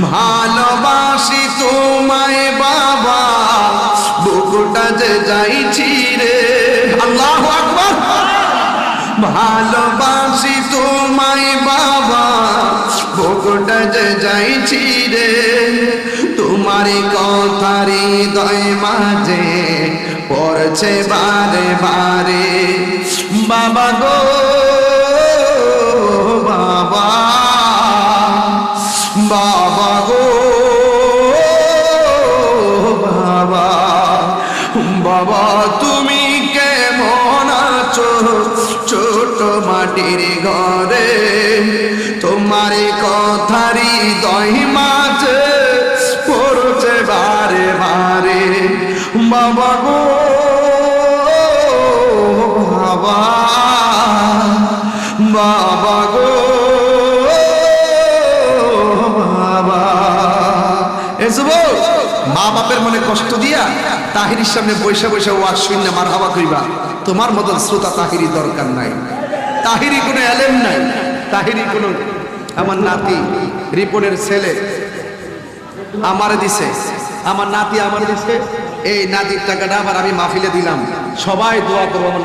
ভালোবাসি তোমায় বাবা, বুকটা যে যাইছি রে। আল্লাহু আকবার। ভালোবাসি তোমায় বাবা, বুকটা যে যাইছি রে। তোমার কথার হৃদয় মাঝে পড়ছে বারে বারে। বাবা গো বাবা, বাবা গো বাবা, বাবা তুমি কেমন আছো ছোট মাটির ঘরে? তোমার কথার হৃদয় মাঝে পড়ছে বারে বারে। বাবা গো বাবা, বাবা গো বাবা। মা বাপের মনে কষ্ট দিয়া তাহিরির সামনে বৈশা বৈশা ওয়াজ শুনলে মারহাবা কইবা। তোমার মতন শ্রোতা তাহিরি দরকার নাই। তাহিরি কোনো এলেম নাই, তাহিরি কোনো। আমার নাতি রিপনের ছেলে আমার দিছে, আমার নাতি আমার দিছে। এই নাতির টাকাটা আবার আমি মাহফিলে দিলাম। সবাই দোয়া করবো।